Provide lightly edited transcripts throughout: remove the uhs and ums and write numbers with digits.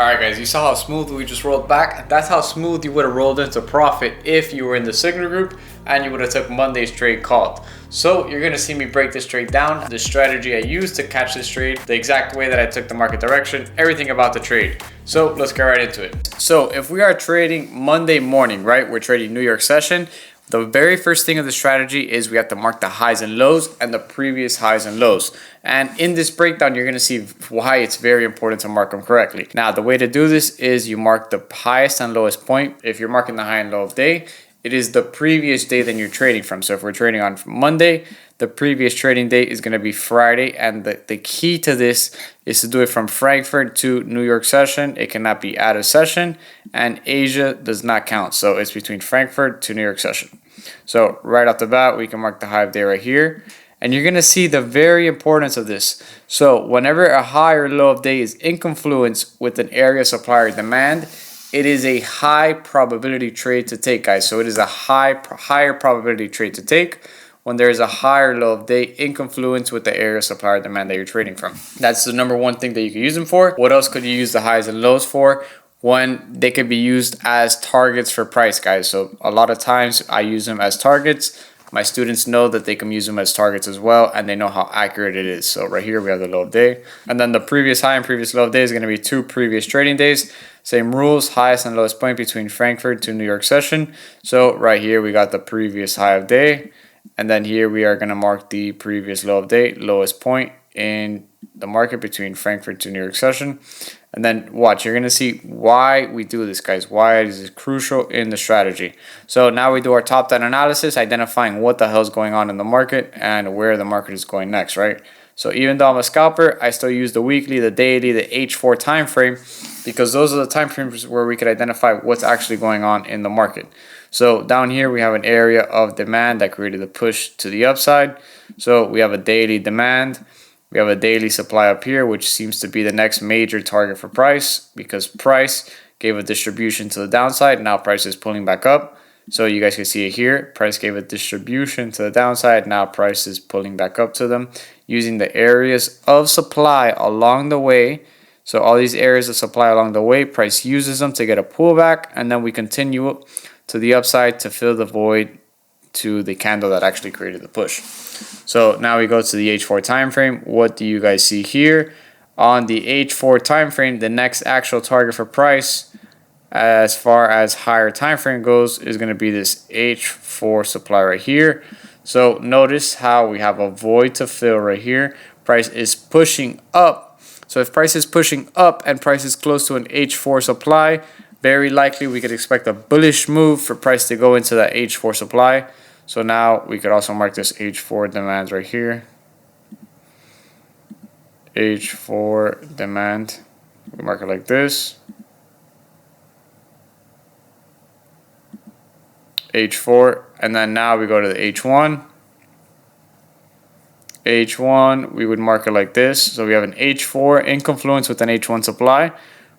Alright guys, you saw how smooth we just rolled back. That's how smooth you would have rolled into profit if you were in the signal group and you would have took Monday's trade called. So you're going to see me break this trade down, the strategy I used to catch this trade, the exact way that I took the market direction, everything about the trade. So let's get right into it. So if we are trading Monday morning, right, we're trading New York session. The very first thing of the strategy is we have to mark the highs and lows and the previous highs and lows. And in this breakdown, you're going to see why it's very important to mark them correctly. Now, the way to do this is you mark the highest and lowest point. If you're marking the high and low of day, it is the previous day that you're trading from. So if we're trading on Monday, the previous trading day is going to be Friday. And the key to this is to do it from Frankfurt to New York session. It cannot be out of session, and Asia does not count. So it's between Frankfurt to New York session. So right off the bat, we can mark the high of day right here. And you're going to see the very importance of this. So whenever a high or low of day is in confluence with an area supply or demand, it is a high probability trade to take, guys. So it is a higher probability trade to take when there is a higher low of day in confluence with the area supply or demand that you're trading from. That's the number one thing that you can use them for. What else could you use the highs and lows for? When they could be used as targets for price, guys. So a lot of times I use them as targets. My students know that they can use them as targets as well, and they know how accurate it is. So right here we have the low of day, and then the previous high and previous low of day is going to be two previous trading days. Same rules, highest and lowest point between Frankfurt to New York session. So right here we got the previous high of day, and then here we are going to mark the previous low of day, lowest point in the market between Frankfurt to New York session. And then watch, you're going to see why we do this, guys, why it is crucial in the strategy. So now we do our top down analysis, identifying what the hell is going on in the market and where the market is going next, right? So even though I'm a scalper, I still use the weekly, the daily, the H4 time frame, because those are the time frames where we could identify what's actually going on in the market. So down here we have an area of demand that created a push to the upside. So we have a daily demand. We have a daily supply up here, which seems to be the next major target for price, because price gave a distribution to the downside. Now price is pulling back up. So you guys can see it here. Price gave a distribution to the downside. Now price is pulling back up to them using the areas of supply along the way. So all these areas of supply along the way, price uses them to get a pullback. And then we continue to the upside to fill the void to the candle that actually created the push. So now we go to the H4 time frame. What do you guys see here? On the H4 time frame, the next actual target for price as far as higher time frame goes is going to be this H4 supply right here. So notice how we have a void to fill right here. Price is pushing up. So if price is pushing up and price is close to an H4 supply, very likely we could expect a bullish move for price to go into that H4 supply. So now we could also mark this H4 demand right here. H4 demand. We mark it like this. H4. And then now we go to the H1. H1, we would mark it like this. So we have an H4 in confluence with an H1 supply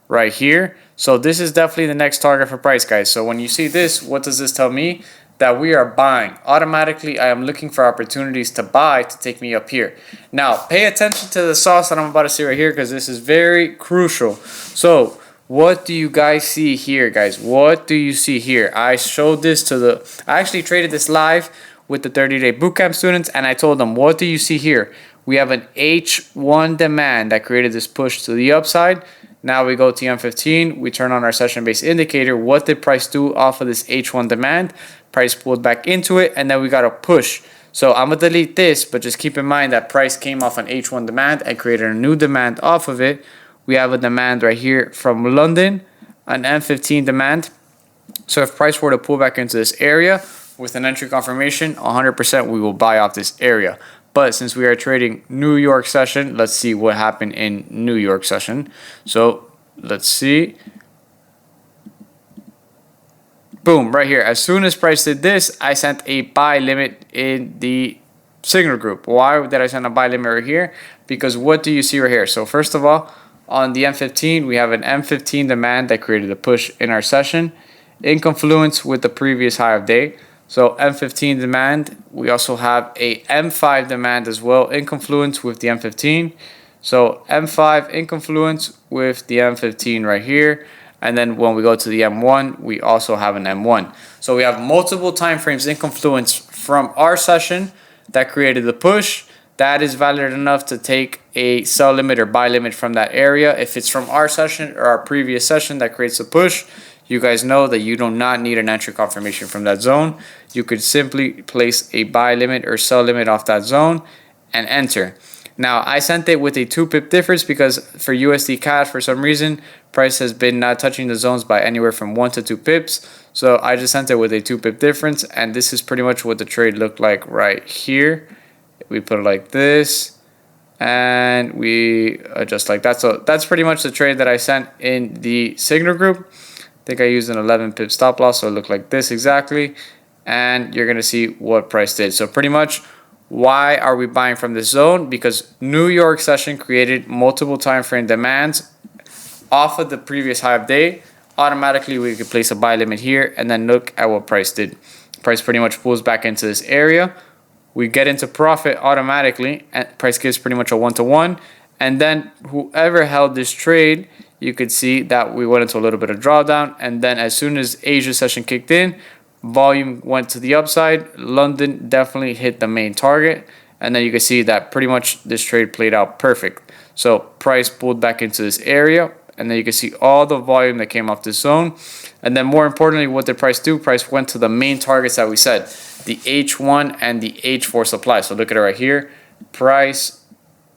right here. So this is definitely the next target for price, guys. So when you see this, what does this tell me? That we are buying. Automatically, I am looking for opportunities to buy to take me up here. Now, pay attention to the sauce that I'm about to see right here, because this is very crucial. So what do you guys see here, guys? What do you see here? I showed this to I actually traded this live with the 30-day bootcamp students, and I told them, what do you see here? We have an H1 demand that created this push to the upside. Now we go to M15, we turn on our session-based indicator. What did price do off of this H1 demand? Price pulled back into it, and then we got a push. So I'm going to delete this, but just keep in mind that price came off an H1 demand and created a new demand off of it. We have a demand right here from London, an M15 demand. So if price were to pull back into this area with an entry confirmation, 100% we will buy off this area. But since we are trading New York session, let's see what happened in New York session. So let's see. Boom, right here. As soon as price did this, I sent a buy limit in the signal group. Why did I send a buy limit right here? Because what do you see right here? So first of all, on the M15, we have an M15 demand that created a push in our session in confluence with the previous high of day. So M15 demand. We also have a M5 demand as well in confluence with the M15. So M5 in confluence with the M15 right here. And then when we go to the M1, we also have an M1. So we have multiple time frames in confluence from our session that created the push. That is valid enough to take a sell limit or buy limit from that area. If it's from our session or our previous session that creates a push, you guys know that you do not need an entry confirmation from that zone. You could simply place a buy limit or sell limit off that zone and enter. Now, I sent it with a 2 pip difference because for USD CAD, for some reason, price has been not touching the zones by anywhere from 1 to 2 pips. So I just sent it with a 2 pip difference, and this is pretty much what the trade looked like right here. We put it like this, and we adjust like that. So that's pretty much the trade that I sent in the signal group. I think I used an 11 pip stop loss, so it looked like this exactly. And you're going to see what price did. So pretty much, why are we buying from this zone? Because New York session created multiple time frame demands off of the previous high of day. Automatically, we could place a buy limit here and then look at what price did. Price pretty much pulls back into this area. We get into profit automatically, and price gives pretty much a 1-to-1. And then whoever held this trade, you could see that we went into a little bit of drawdown. And then as soon as Asia session kicked in, volume went to the upside. London definitely hit the main target. And then you can see that pretty much this trade played out perfect. So price pulled back into this area. And then you can see all the volume that came off this zone. And then more importantly, what did price do? Price went to the main targets that we said. The H1 and the H4 supply. So look at it right here. Price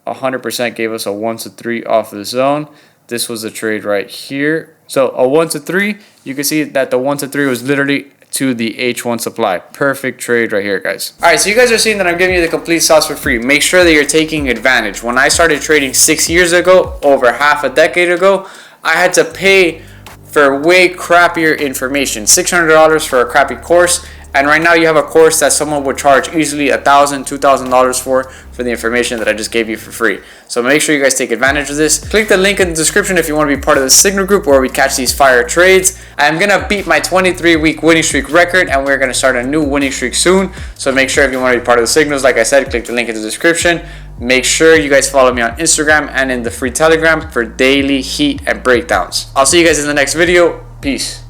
100% gave us a 1-to-3 off the zone. This was the trade right here. So a 1-to-3, you can see that the 1-to-3 was literally to the H1 supply. Perfect trade right here, guys. All right, so you guys are seeing that I'm giving you the complete sauce for free. Make sure that you're taking advantage. When I started trading 6 years ago, over half a decade ago, I had to pay for way crappier information. $600 for a crappy course. And right now you have a course that someone would charge easily $1,000, $2,000 for the information that I just gave you for free. So make sure you guys take advantage of this. Click the link in the description if you want to be part of the signal group where we catch these fire trades. I'm going to beat my 23-week winning streak record, and we're going to start a new winning streak soon. So make sure if you want to be part of the signals, like I said, click the link in the description. Make sure you guys follow me on Instagram and in the free Telegram for daily heat and breakdowns. I'll see you guys in the next video. Peace.